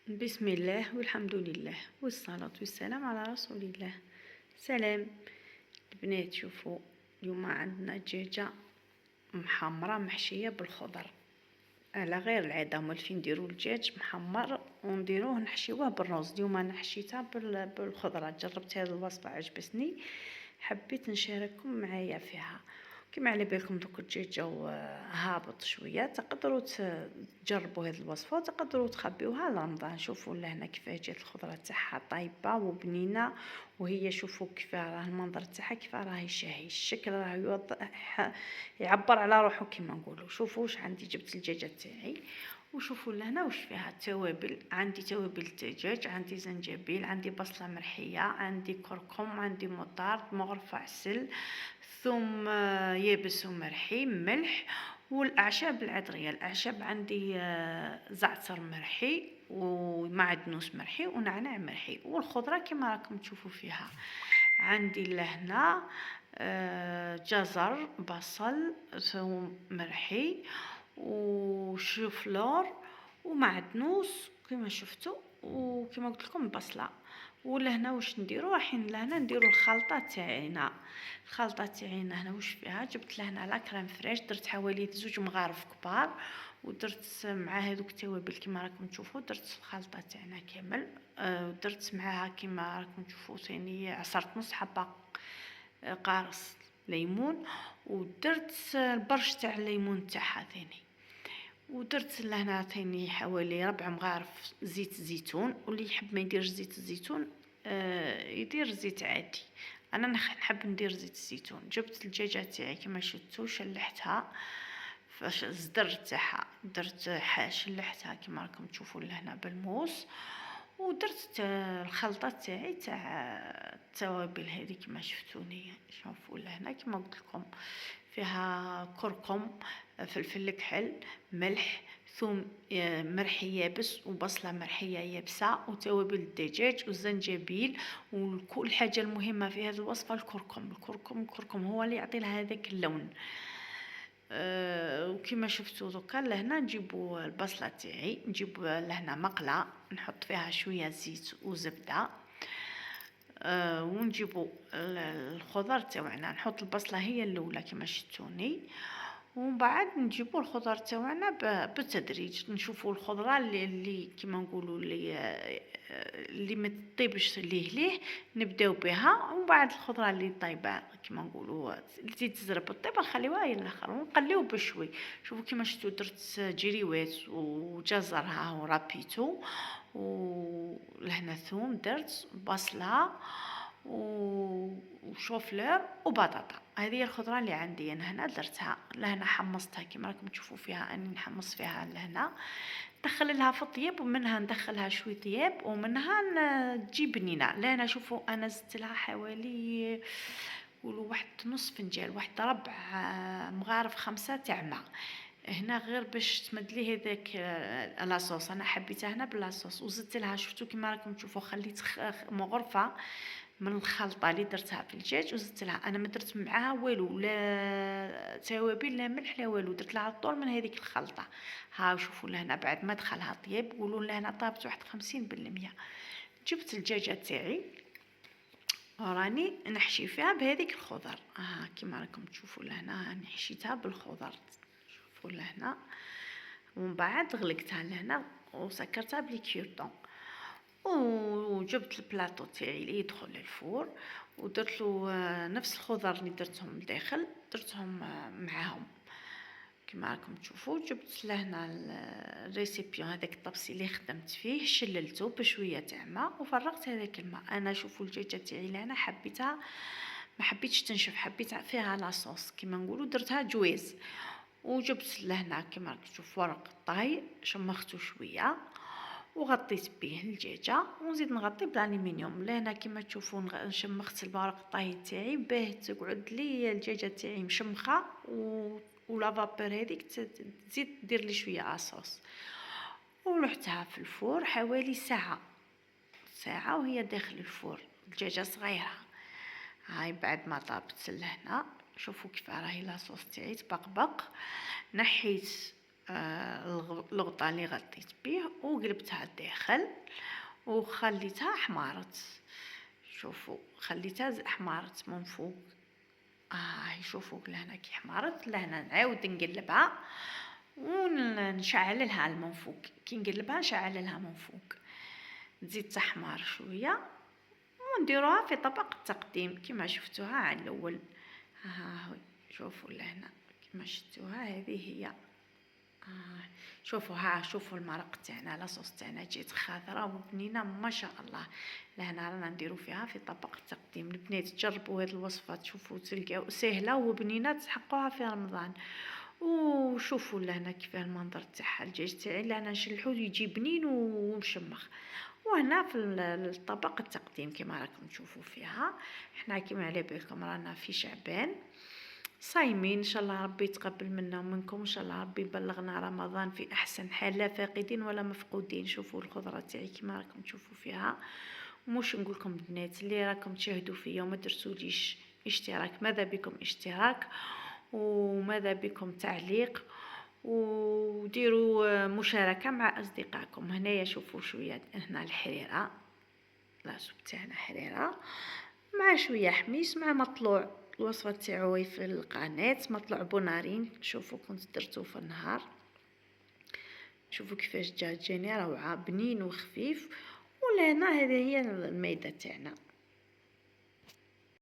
بسم الله والحمد لله والصلاة والسلام على رسول الله. سلام البنات، شوفوا اليوم عندنا دجاجة محمرة محشية بالخضر على غير العادة. مولفين نديرو الدجاج محمر ونديروه نحشيوه بالرز. اليوم انا حشيتها بالخضرة. جربت هذه الوصفة عجبتني، حبيت نشارككم معايا فيها. كما على بالكم دوك الدجاج هابط شويه، تقدروا تجربوا هذه الوصفه وتقدروا تخبيوها لرمضان. شوفوا لهنا كيفاه جات الخضره تاعها طايبه وبنينه، وهي شوفوا كيفاه راه المنظر تاعها، كيفاه راهي شاهي، الشكل راه يوضح يعبر على روحه كما نقولوا. شوفوا واش عندي، جبت الدجاجه تاعي وشوفوا لهنا واش فيها. التوابل عندي توابل الدجاج، عندي زنجبيل، عندي بصله مرحيه، عندي كركم، عندي مطارد، مغرفه عسل، ثوم يابس ومرحي، ملح، والاعشاب العطريه. الاعشاب عندي زعتر مرحي ومعدنوس مرحي ونعناع مرحي، والخضره كما راكم تشوفوا فيها. عندي لهنا جزر، بصل، ثوم مرحي وشوفلور ومعدنوس كما شفتوا، وكما قلت لكم بصله. ولهنا واش نديرو، رايحين لهنا نديرو الخلطه تاعنا. الخلطه تاعنا هنا واش فيها، جبت لهنا لا كريم فريش، درت حوالي 2 مغارف كبار، ودرت مع هذوك التوابل كما راكم تشوفوا. درت الخلطه تاعنا كامل، درت معاها كما راكم تشوفوا ثاني عصرت نص حبه قارص ليمون، ودرت البرش تاع الليمون تاعها ثاني، ودرت لهنا ثاني حوالي 4 مغارف زيت زيتون. واللي يحب ما يديرش زيت الزيتون يدير زيت عادي. انا نحب ندير زيت الزيتون. جبت الدجاجه تاعي كما شفتوا، شلحتها فاش الزدر تاعها، درت شلحتها كما راكم تشوفوا لهنا بالموس، ودرت الخلطه تاعي تاع التوابل هذه كما شفتوني. شوفوا لهنا كما قلت لكم فيها كركم، فلفل كحل، ملح، ثوم مرحي يابس، وبصله مرحيه يابسه، وتوابل الدجاج والزنجبيل. وكل حاجه المهمه في هذه الوصفه الكركم هو اللي يعطي لها هذاك اللون. وكما شفتوا دوكا لهنا نجيبوا البصله تاعي، نجيب لهنا مقله نحط فيها شويه زيت وزبده، ونجيبوا الخضر تاعنا. نحط البصله هي الاولى كما شفتوني، ومن بعد نجيبوا الخضر تاعنا بالتدريج. نشوفوا الخضره اللي كما نقولوا اللي ما تطيبش ليه نبداو بها، ومن بعد الخضره اللي طايبه كما نقولوا اللي تزرب الطيب نخليوها الى الاخر ونقليو بشوي. شوفوا كما شفتوا درت جريوات وجزر ها هو رابيتو، ولهنا ثوم، درت بصله وشوفلور وبطاطا. هذه هي الخضره اللي عندي انا هنا درتها. لهنا حمصتها كما راكم تشوفوا فيها، اني نحمص فيها لهنا، ندخل لها في الطياب، ومنها ندخلها شوي طياب، ومنها تجي بنينه. لهنا شوفوا انا زدت لها حوالي قولوا واحد نص فنجان، واحد ربع مغارف 5 تاع ماء هنا، غير باش تمدلي هذاك لاصوص. انا حبيتها هنا بلاصوص، وزدت لها شفتوا كما راكم تشوفوا خليت مغرفه من الخلطه اللي درتها في الدجاج وزدت لها. انا ما درت معاها والو، لا توابل لا ملح لا والو، درت لها الطول من هذيك الخلطه. ها شوفوا لهنا بعد ما دخلها طياب، قولوا لهنا طابت واحد 50%. جبت الدجاجه تاعي وراني نحشي فيها بهذيك الخضر. كما راكم تشوفوا لهنا راني حشيتها بالخضر، شوفوا لهنا. ومن بعد غلقتها لهنا وسكرتها بليكيوطون، وجبت البلاطو تاعي اللي يدخل للفور، ودرت له نفس الخضر اللي درتهم لداخل درتهم معاهم كما راكم تشوفوا. جبت لهنا الريسيبيون هذاك الطبسي اللي خدمت فيه، شللته بشويه تاع ماء وفرغت هذاك الماء. انا شوفوا الدجاجه تاعي لهنا حبيتها ما حبيتش تنشف، حبيت فيها لاصوص كما نقولوا، درتها جويز. وجبت لهنا كما راكم تشوفوا ورق الطاي، شمخته شويه وغطيت به الدجاجه، ونزيد نغطي بالالومنيوم. لهنا كما تشوفوا شمخت الورق الطاي تاعي باه تقعد لي الدجاجه تاعي مشمخه، ولا فابور هذيك تزيد دير لي شويه اصوص. ولحتها في الفور حوالي ساعه وهي داخل الفور، الدجاجه صغيره. هاي بعد ما طابت لهنا شوفوا كيف راهي لاصوص تاعي تبقبق. نحيت الغطاء اللي غطيت به وقلبتها الداخل وخليتها حمارت. شوفوا خليتها حمارت من فوق. شوفوا لهنا كي حمارت، لهنا نعاود نقلبها ونشعل لها من فوق. كي نقلبها نشعل لها من فوق، تزيد تحمر شويه ونديروها في طبق التقديم كما شفتوها على الاول. شوفوا لهنا كما شفتوها، هذه هي. شوفوا شوفوا المرق تاعنا، لاصوص تاعنا جات خضراء وبنينه ما شاء الله. لهنا رانا نديرو فيها في طبق التقديم. البنات تجربوا هذه الوصفه، تشوفوا تلقاو سهله وبنينه، تحقوها في رمضان. وشوفوا لهنا كيفاه المنظر تاعها. الدجاج تاعي لهنا نشلحو يجي بنين ومشمخ. وهنا في الطبق التقديم كما راكم تشوفوا فيها. احنا كما على بالكم رانا في شعبان صايمين، ان شاء الله ربي يتقبل منا ومنكم، ان شاء الله ربي يبلغنا رمضان في احسن حال، لا فاقدين ولا مفقودين. شوفوا الخضره تاعي كما راكم تشوفوا فيها. ومش نقول لكم البنات اللي راكم تشاهدوا فيا وما درتوليش اشتراك، ماذا بكم اشتراك وماذا بكم تعليق وديروا مشاركه مع اصدقائكم. هنايا شوفوا شويه، هنا الحريره، لاصوب تاعنا حريره مع شويه حميص مع مطلوع. الوصفه تاعو في القناه مطلوع بونارين. شوفوا كنت درتو في النهار، شوفوا كيفاش جاني روعه، بنين وخفيف. ولهنا هذه هي المايده تاعنا.